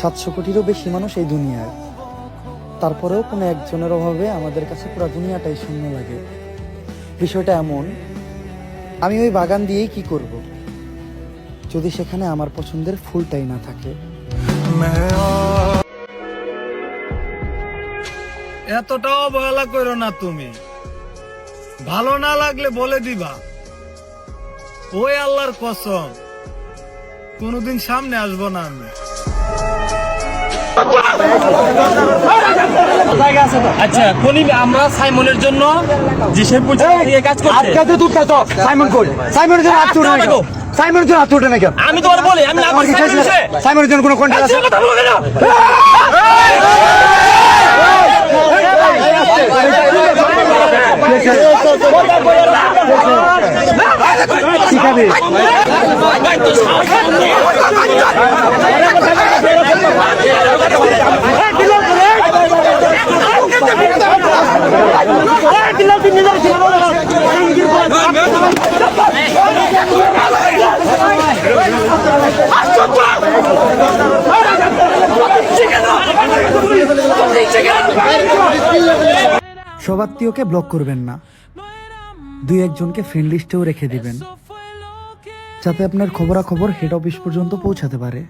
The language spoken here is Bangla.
700 কোটিরও বেশি মানুষ এই দুনিয়ায়, তারপরেও কোনো একজনের অভাবে আমাদের কাছে পুরো দুনিয়াটাই শূন্য লাগে। বিষয়টা এমন, আমি ওই বাগান দিয়েই কি করব যদি সেখানে আমার পছন্দের ফুলটাই না থাকে। এতটাও অবহেলা করো না তুমি। ভালো না লাগলে বলে দিবা, ওই আল্লাহর কসম কোনোদিন সামনে আসবো না আমি। আচ্ছা কোনি আমরা সাইমনের জন্য যে সে কাজ করছে আজকে তুই তো সাইমন কই সাইমনের জন্য হাত তুলে নাও সাইমনের জন্য হাত তুলে নাও আমি তোমার বলি আমি না আমার কাছে সাইমনের জন্য কোনো কন্ট্যাক্ট আছে কথা বলবে না শিখাবে সব আত্মীয়কে ব্লক করবেন না, 2-1জনকে ফ্রেন্ড লিস্টেও রেখে দিবেন, যাতে আপনার খবরাখবর হেড অফিস পর্যন্ত পৌঁছাতে পারে।